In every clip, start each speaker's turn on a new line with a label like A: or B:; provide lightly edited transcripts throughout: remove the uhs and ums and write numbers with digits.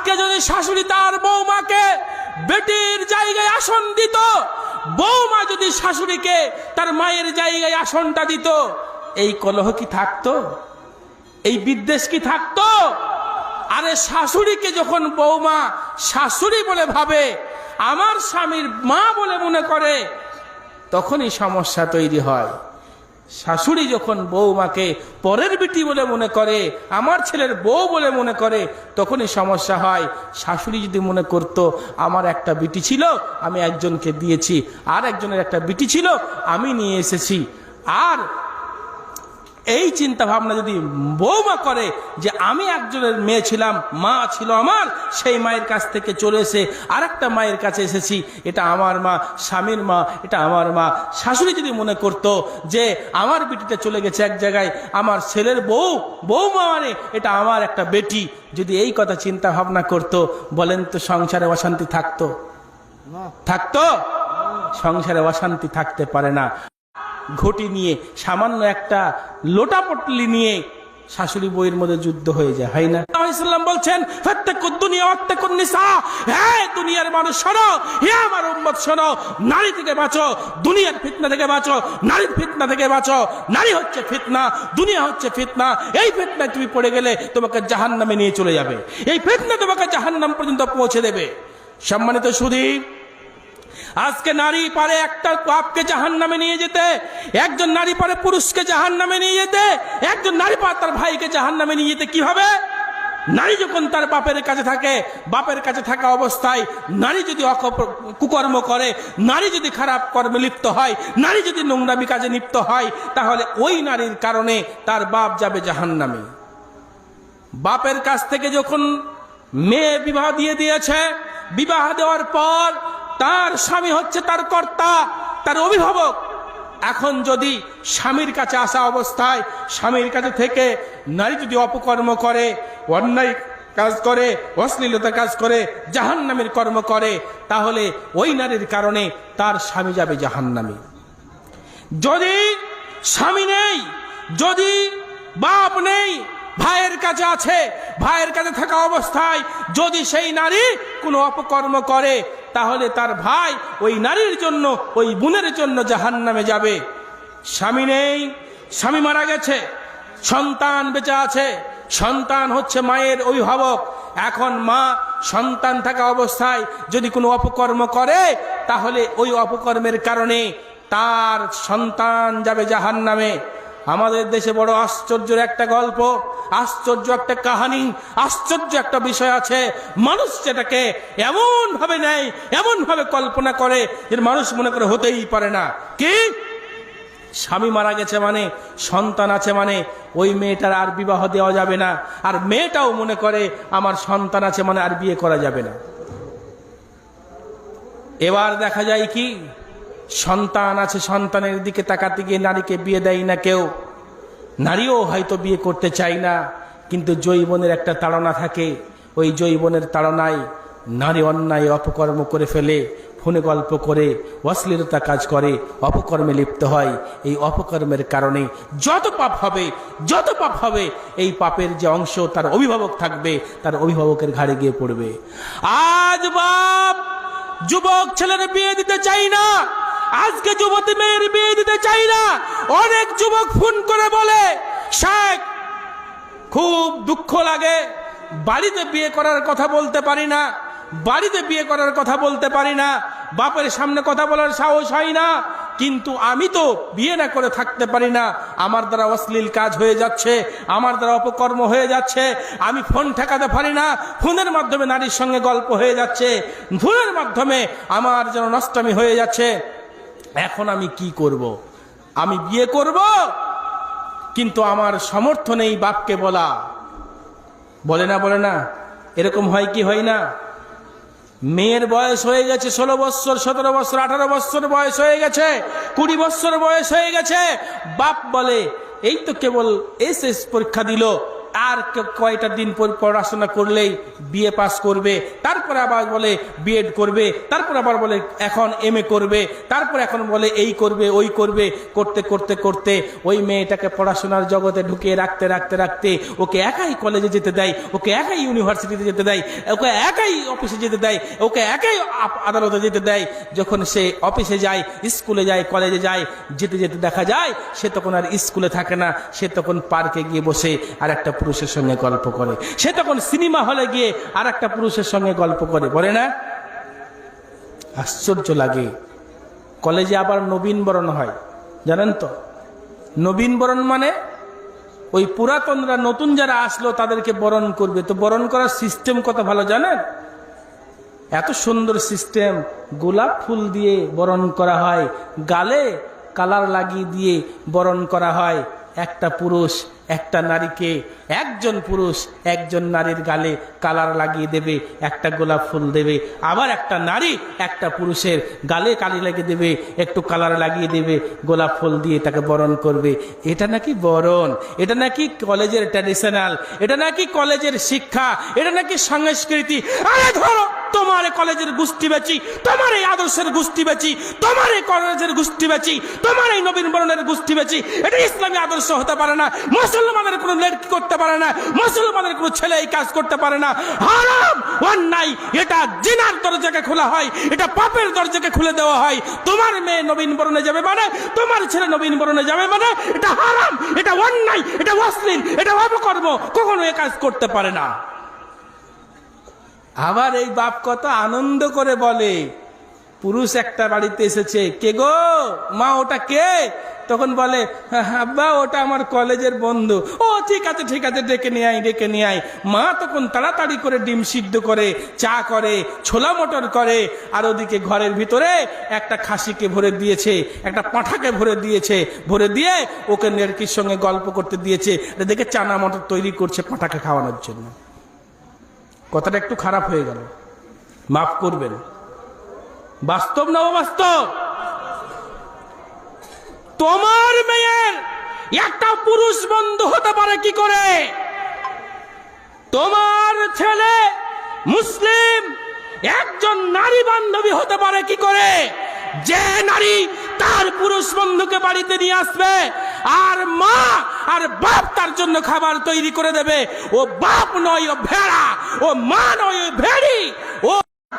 A: আজকে যদি শাশুড়ি তার বৌমাকে বেটির জায়গায় আসন দিত, বৌমা যদি শাশুড়িকে তার মায়ের জায়গায় আসনটা দিত, এই কলহ কি থাকতো? এই বিদ্বেষ কি থাকতো? আরে শাশুড়িকে যখন বৌমা শাশুড়ি বলে ভাবে, আমার স্বামীর মা বলে মনে করে, তখনই সমস্যা তৈরি হয়। শাশুড়ি যখন বৌমাকে পরের বিটি বলে মনে করে, আমার ছেলের বউ বলে মনে করে, তখনই সমস্যা হয়। শাশুড়ি যদি মনে করতো আমার একটা বিটি ছিল, আমি একজনকে দিয়েছি, আর একজনের একটা বিটি ছিল, আমি নিয়ে এসেছি, আর এই চিন্তা ভাবনা যদি বৌমা করে যে আমি একজনের মেয়ে ছিলাম, মা ছিল আমার, সেই মায়ের কাছ থেকে চলে এসে আর একটা মায়ের কাছে এসেছি, এটা আমার মা, স্বামীর মা, এটা আমার মা। শাশুড়ি যদি মনে করত যে আমার বেটিটা চলে গেছে এক জায়গায়, আমার ছেলের বৌমা মানে এটা আমার একটা বেটি, যদি এই কথা চিন্তা ভাবনা করত, বলেন তো সংসারে অশান্তি থাকতো? থাকতো? সংসারে অশান্তি থাকতে পারে না। ঘটি নিয়ে, সামান্য একটা লোটা পটলি নিয়ে শাশুড়ি বইয়ের মধ্যে যুদ্ধ হয়ে যায়, হয় না? ইসলাম বলছেন ফাত্তাকুদ দুনিয়া ওয়াত্তাকুন নিসা, হে দুনিয়ার মানুষ শোনো, হে আমার উম্মত শোনো, নারী থেকে বাঁচো, দুনিয়ার ফিতনা থেকে বাঁচো, নারীর ফিতনা থেকে বাঁচো। নারী হচ্ছে ফিতনা, দুনিয়া হচ্ছে ফিতনা। এই ফিতনায় তুমি পড়ে গেলে তোমাকে জাহান্নামে নিয়ে চলে যাবে, এই ফিতনা তোমাকে জাহান্নাম পর্যন্ত পৌঁছে দেবে। সম্মানিত সুধী, আজকে নারী পারে একটা বাপকে জাহান্নামে নিয়ে যেতে, একজন নারী পারে পুরুষকে জাহান্নামে নিয়ে যেতে, একজন নারী পারে তার ভাইকে জাহান্নামে নিয়ে যেতে। কিভাবে? নারী যখন তার বাপের কাছে থাকে, বাপের কাছে থাকা অবস্থায় নারী যদি কুকর্ম করে, নারী যদি খারাপ কর্মে লিপ্ত হয়, নারী যদি নোংরামি কাজে লিপ্ত হয়, তাহলে ওই নারীর কারণে তার বাপ যাবে জাহান্নামে। বাপের কাছ থেকে যখন মেয়ে বিবাহ দিয়ে দিয়েছে, বিবাহ দেওয়ার পর তার স্বামী হচ্ছে তার কর্তা, তার অভিভাবক। এখন যদি স্বামীর কাছে আসা অবস্থায় স্বামীর কাছে থেকে নারী যদি অপকর্ম করে, অন্যায় কাজ করে, অশ্লীলতা কাজ করে, জাহান্নামের কর্ম করে, তাহলে ওই নারীর কারণে তার স্বামী যাবে জাহান্নামে। যদি স্বামী নেই, যদি বাপ নেই, ভাইয়ের কাছে আছে, ভাইয়ের কাছে থাকা অবস্থায় যদি সেই নারী কোনো অপকর্ম করে, তাহলে তার ভাই ওই নারীর জন্য, ওই বোনের জন্য জাহান্নামে যাবে। স্বামী নেই, স্বামী মারা গেছে, সন্তান বেঁচে আছে, সন্তান হচ্ছে মায়ের অভিভাবক। এখন মা সন্তান থাকা অবস্থায় যদি কোনো অপকর্ম করে, তাহলে ওই অপকর্মের কারণে তার সন্তান যাবে জাহান্নামে। আমাদের দেশে বড় আশ্চর্যের একটা গল্প, আশ্চর্য একটা কাহিনী, আশ্চর্য একটা বিষয় আছে। মানুষ যেটাকে এমন ভাবে নেয়, এমন ভাবে কল্পনা করে যে মানুষ মনে করে হতেই পারে না। কি? স্বামী মারা গেছে মানে, সন্তান আছে মানে ওই মেয়েটার আর বিবাহ দেওয়া যাবে না, আর মেয়েটাও মনে করে আমার সন্তান আছে মানে আর বিয়ে করা যাবে না। এবার দেখা যায় কি, সন্তান আছে, সন্তানের দিকে তাকাতে গিয়ে নারীকে বিয়ে দেয় না কেউ, নারীও হয়তো বিয়ে করতে চায় না, কিন্তু যৌবনের একটা তাড়না থাকে, ওই যৌবনের তাড়নায় নারী অন্যায় অপকর্ম করে ফেলে, ফোনে গল্প করে, অশ্লীলতা কাজ করে, অপকর্মে লিপ্ত হয়। এই অপকর্মের কারণে যত পাপ হবে, যত পাপ হবে, এই পাপের যে অংশ তার অভিভাবক থাকবে, তার অভিভাবকের ঘাড়ে গিয়ে পড়বে। আজ বাপ যুবক ছেলের বিয়ে দিতে চাই না, আজকে যুবতী মেয়ের বিয়ে দিতে চাই না। অনেক যুবক ফোন করে বলে, শেখ খুব দুঃখ লাগে, বাড়িতে বিয়ে করার কথা বলতে পারি না, বাড়িতে বিয়ে করার কথা বলতে পারি না, বাপের সামনে কথা বলার সাহস হয় না, কিন্তু আমি তো বিয়ে না করে থাকতে পারি না, আমার দ্বারা অশ্লীল কাজ হয়ে যাচ্ছে, আমার দ্বারা অপকর্ম হয়ে যাচ্ছে, আমি ফোন ঠেকাতে পারি না, ফোনের মাধ্যমে নারীর সঙ্গে গল্প হয়ে যাচ্ছে, ফোনের মাধ্যমে আমার যেন নষ্টামি হয়ে যাচ্ছে। এখন আমি কি করব? আমি বিয়ে করব, কিন্তু আমার সামর্থ্য নেই বাপকে বলা। বলে না, বলে না? এরকম হয় কি হয় না? মেয়ের বয়স হয়ে গেছে 16 বছর, 17 বছর, 18 বছর বয়স হয়ে গেছে, 20 বছর বয়স হয়ে গেছে, বাপ বলে এই তো কেবল এসএস পরীক্ষা দিল, আর কয়টা দিন পর পড়াশোনা করলেই বিয়ে পাস করবে, তারপর তারপরে আবার বলে বিএড করবে, তারপর আবার বলে এখন এমএ করবে, তারপর এখন বলে এই করবে ওই করবে, করতে করতে করতে ওই মেয়েটাকে পড়াশোনার জগতে ঢুকিয়ে রাখতে রাখতে রাখতে ওকে একাই কলেজে যেতে দেয়, ওকে একাই ইউনিভার্সিটিতে যেতে দেয়, ওকে একাই অফিসে যেতে দেয়, ওকে একাই আদালতে যেতে দেয়। যখন সে অফিসে যায়, স্কুলে যায়, কলেজে যায়, যেতে যেতে দেখা যায় সে তখন আর স্কুলে থাকে না, সে তখন পার্কে গিয়ে বসে আর একটা পুরুষের সঙ্গে গল্প করে, সে তখন সিনেমা হলে গিয়ে আর একটা পুরুষের সঙ্গে গল্প করে, বলে না? আশ্চর্য লাগে। কলেজে আবার নবীন বরণ হয়, জানেন তো? নবীন বরণ মানে ওই পুরাতনরা নতুন যারা আসলো তাদেরকে বরণ করবে। তো বরণ করার সিস্টেম কত ভালো জানেন? এত সুন্দর সিস্টেম, গোলাপ ফুল দিয়ে বরণ করা হয়, গালে কালার লাগিয়ে দিয়ে বরণ করা হয়। একটা পুরুষ একটা নারীকে, একজন পুরুষ একজন নারীর গালে কালার লাগিয়ে দেবে, একটা গোলাপ ফুল দেবে, আবার একটা নারী একটা পুরুষের গালে কালি লাগিয়ে দেবে, একটু কালার লাগিয়ে দেবে, গোলাপ ফুল দিয়ে তাকে বরণ করবে। এটা নাকি বরণ, এটা নাকি কলেজের ট্র্যাডিশনাল, এটা নাকি কলেজের শিক্ষা, এটা নাকি সংস্কৃতি। আরে ধরো তোমার কলেজের গোষ্ঠী বেচি, তোমার এই আদর্শের গোষ্ঠী বেচি, তোমার এই কলেজের গোষ্ঠী বেচি, তোমার এই নবীন বরণের গোষ্ঠী বেচি। এটা ইসলামী আদর্শ হতে পারে না। মুসলমানের কোনো লড়কি করতে পারে না, মুসলমানের কোনো ছেলে এই কাজ করতে পারে না। হারাম, অন্যায়। এটা জিনার দরজাকে খোলা হয়, এটা পাপের দরজাকে খুলে দেওয়া হয়। তোমার মেয়ে নবীন বরণে যাবে মানে, তোমার ছেলে নবীন বরণে যাবে মানে এটা হারাম, এটা অন্যায়, এটা অশ্লীল, এটা অপকর্ম। কখনো এই কাজ করতে পারে না। আবার এই বাপ কত আনন্দ করে বলে, পুরুষ একটা বাড়িতে এসেছে, কে গো মা, ওটা কে? তখন বলে, আব্বা ওটা আমার কলেজের বন্ধু। ও ঠিক আছে ঠিক আছে, ডেকে নিয়ে আয় ডেকে নিয়ে আয়। মা তখন তাড়াতাড়ি করে ডিম সিদ্ধ করে, চা করে, ছোলা মটর করে, আর ওদিকে ঘরের ভিতরে একটা খাসিকে ভরে দিয়েছে, একটা পাঁঠাকে ভরে দিয়েছে, ভরে দিয়ে ওকে নেরকির সঙ্গে গল্প করতে দিয়েছে। দেখে চানা মটর তৈরি করছে পাঁঠাকে খাওয়ানোর জন্য। কথাটা একটু খারাপ হয়ে গেল, মাফ করবেন। বাস্তব না অবাস্তব? তোমার মেয়ের একটা পুরুষ বন্ধু হতে পারে কি করে? তোমার ছেলে মুসলিম একজন নারী বান্ধবী হতে পারে কি করে? যে নারী তার পুরুষ বন্ধুকে বাড়িতে নিয়ে আসবে, আর মা আর বাপ তার জন্য খাবার তৈরি করে দেবে। ও বাপ নয়, ও ভেড়া। ও মা নয়, ও ভেড়ি। ও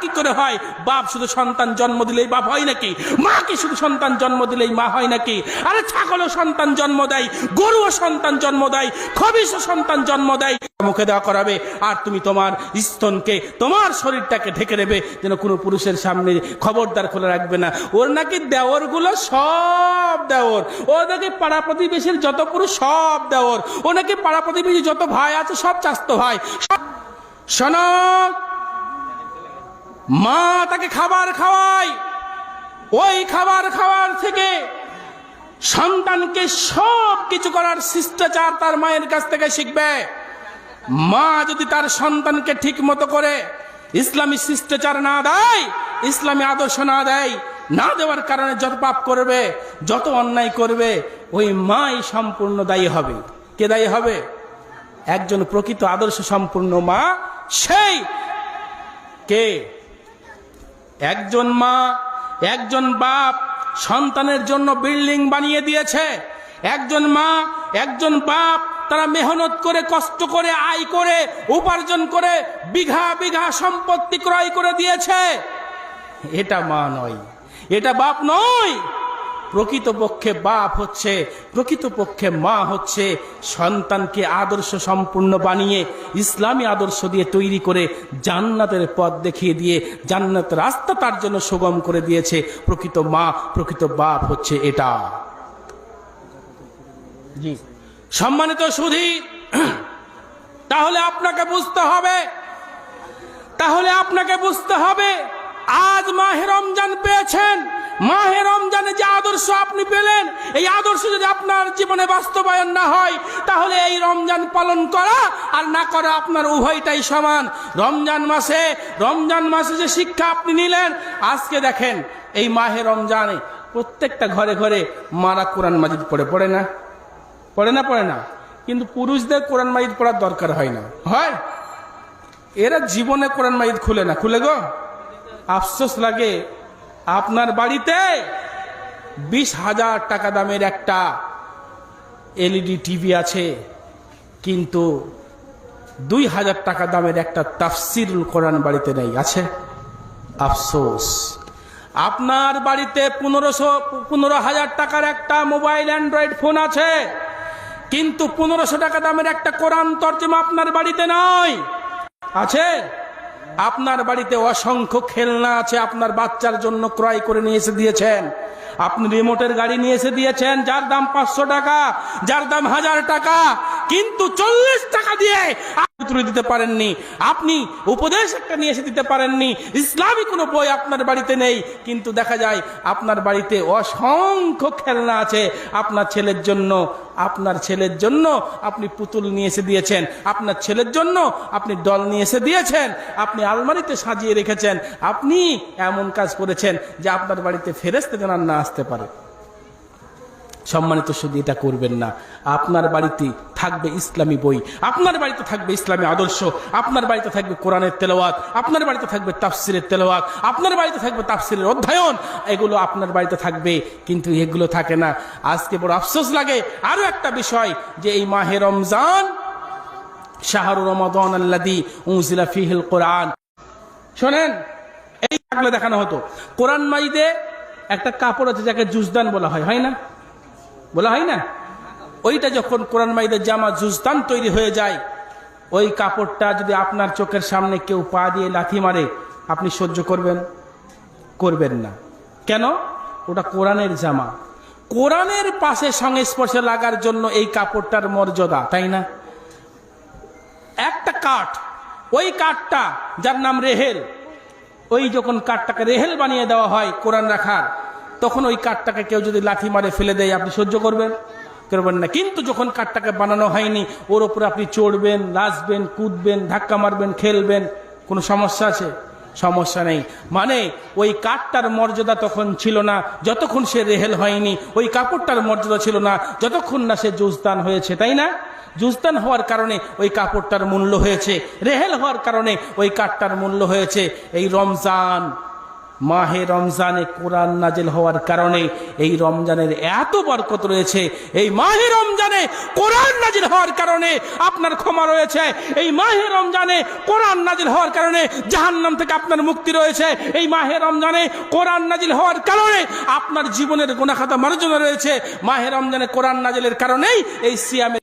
A: কি করে হয়? বাপ শুধু সন্তান জন্ম দিলেই বাপ হয় নাকি? মা কি শুধু সন্তান জন্ম দিলেই মা হয় নাকি? আরে ছাগলও সন্তান জন্ম দেয়, গরুও সন্তান জন্ম দেয়, খবিশও সন্তান জন্ম দেয়। মুখে দেওয়া করাবে, আর তুমি তোমার স্তনকে, তোমার শরীরটাকে ঢেকে দেবে যেন কোনো পুরুষের সামনে খবরদার খুলে রাখবে না। ওর নাকি দেওর গুলো সব দেওর, ও নাকি পাড়া প্রতিবেশীর যত পুরুষ সব দেওর, ও নাকি পাড়া প্রতিবেশী যত ভাই আছে সব চাস্তো ভাই। শোনো, মা তাকে খাবার খাওয়ায়, ওই খাবার খাওয়ার থেকে সন্তানকে সব কিছু করার শিষ্টাচার তার মায়ের কাছ থেকে শিখবে। মা যদি তার সন্তানকে ঠিক মতো করে ইসলামী শিষ্টাচার না দেয়, ইসলামী আদর্শ না দেয়, না দেওয়ার কারণে যত পাপ করবে, যত অন্যায় করবে, ওই মাই সম্পূর্ণ দায়ী হবে। কে দায়ী হবে? একজন প্রকৃত আদর্শ সম্পূর্ণ মা সেই কে? একজন মা, একজন বাপ সন্তানের জন্য বিল্ডিং বানিয়ে দিয়েছে। একজন মা, একজন বাপ তারা মেহনত করে, কষ্ট করে, আয় করে, উপার্জন করে বিঘা বিঘা সম্পত্তি ক্রয় করে দিয়েছে। এটা মা নয়, এটা বাপ নয়। প্রকৃতপক্ষে বাপ হচ্ছে, প্রকৃতপক্ষে মা হচ্ছে সন্তানকে আদর্শ সম্পূর্ণ বানিয়ে ইসলামী আদর্শ দিয়ে তৈরি করে জান্নাতের পথ দেখিয়ে দিয়ে জান্নাতের রাস্তা তার জন্য সুগম করে দিয়েছে। প্রকৃত মা, প্রকৃত বাপ হচ্ছে এটা। জি সম্মানিত সুধী, তাহলে আপনাকে বুঝতে হবে, তাহলে আপনাকে বুঝতে হবে আজ মাহে রমজান পেয়েছেন, মাহে রমজানে যে আদর্শ আপনি পেলেন, এই আদর্শ যদি আপনার জীবনে বাস্তবায়ন না হয়, তাহলে এই রমজান পালন করা আর না করা আপনার উভয়টাই সমান। রমজান মাসে যে শিক্ষা আপনি নিলেন, আজকে দেখেন এই মাহে রমজানে প্রত্যেকটা ঘরে ঘরে মারা কোরআন মাজিদ পড়ে না? পড়ে না? কিন্তু পুরুষদের কোরআন মাজিদ পড়ার দরকার হয় না, হয়? এরা জীবনে কোরআন মাজিদ খুলে না, খুলে গো? আফসোস লাগে, আপনার বাড়িতে 20,000 টাকা দামের একটা এলইডি টিভি আছে, কিন্তু 2,000 টাকা দামের একটা তাফসিরুল কোরআন বাড়িতে নেই, আছে? আফসোস। আপনার বাড়িতে 15,000 টাকার একটা মোবাইল অ্যান্ড্রয়েড ফোন আছে, কিন্তু 1500 টাকা দামের একটা কোরআন তরজমা আপনার বাড়িতে নাই, আছে? আপনার বাড়িতে অসংখ্য খেলনা আছে, আপনার বাচ্চার জন্য ক্রয় করে নিয়ে এসে দিয়েছেন। আপনি রিমোটের গাড়ি নিয়ে এসে দিয়েছেন, যার দাম 500 টাকা, যার দাম 1000 টাকা, কিন্তু 40 টাকা দিয়ে তুলে দিতে পারেননি। আপনি উপদেশ একটা নিয়ে এসে দিতে পারেননি, ইসলামী কোনো বই আপনার বাড়িতে নেই, কিন্তু দেখা যায় আপনার বাড়িতে অসংখ্য খেলনা আছে। আপনার ছেলের জন্য আপনি পুতুল নিয়ে এসে দিয়েছেন, আপনার ছেলের জন্য আপনি ডল নিয়ে এসে দিয়েছেন, আপনি আলমারিতে সাজিয়ে রেখেছেন। আপনি এমন কাজ করেছেন যে আপনার বাড়িতে ফেরেশতা যেন না আসতে পারে। সম্মানিত, শুধু এটা করবেন না, আপনার বাড়িতে থাকবে ইসলামী বই, আপনার বাড়িতে থাকবে ইসলামী আদর্শ, আপনার বাড়িতে থাকবে কোরআনের তেলাওয়াত, আপনার বাড়িতে থাকবে তাফসিরের তেলাওয়াত, আপনার বাড়িতে থাকবে তাফসিরের অধ্যয়ন, এগুলো আপনার বাড়িতে থাকবে, কিন্তু এগুলো থাকে না। আজকে বড় আফসোস লাগে আরো একটা বিষয়, যে এই মাহে রমজান, শাহরু রমাদান আল্লাযী উনজিলা ফীহিল কোরআন, শোনেন, এই থাকলে দেখানো হতো কোরআন মাজিদে একটা কাপড় আছে যাকে জুজদান বলা হয়, হয় না? বলা হয় না? ওইটা যখন কোরআন মাজিদের জামা জুজদান তৈরি হয়ে যায়, ওই কাপড়টা যদি আপনার চোখের সামনে কেউ পা দিয়ে লাথি মারে, আপনি সহ্য করবেন? করবেন না। কেন? ওটা কোরআনের জামা, কোরআনের পাশে সংস্পর্শে লাগার জন্য এই কাপড়টার মর্যাদা, তাই না? একটা কাঠ, ওই কাঠটা যার নাম রেহেল, ওই যখন কাঠটাকে রেহেল বানিয়ে দেওয়া হয় কোরআন রাখার, তখন ওই কাঠটাকে কেউ যদি লাথি মারে ফেলে দেয়, আপনি সহ্য করবেন? করবেন না। কিন্তু যখন কাঠটাকে বানানো হয়নি, ওর উপরে আপনি চড়বেন, নাচবেন, কুদবেন, ধাক্কা মারবেন, খেলবেন, কোনো সমস্যা আছে? সমস্যা নেই। মানে ওই কাঠটার মর্যাদা তখন ছিল না যতক্ষণ সে রেহেল হয়নি, ওই কাপড়টার মর্যাদা ছিল না যতক্ষণ না সে জুজদান হয়েছে, তাই না? জুজদান হওয়ার কারণে ওই কাপড়টার মূল্য হয়েছে, রেহেল হওয়ার কারণে ওই কাঠটার মূল্য হয়েছে। এই রমজান, মাহে রমজানে কোরআন নাজিল হওয়ার কারণে এই রমজানের এত বরকত রয়েছে। এই মাহে রমজানে কোরআন নাজিল হওয়ার কারণে আপনার ক্ষমা রয়েছে। এই মাহে রমজানে কোরআন নাজিল হওয়ার কারণে জাহান্নাম থেকে আপনার মুক্তি রয়েছে। এই মাহে রমজানে কোরআন নাজিল হওয়ার কারণে আপনার জীবনের গুনাহ খাতা মার্জনা রয়েছে। মাহে রমজানে কোরআন নাজিলের কারণেই এই সিয়ামে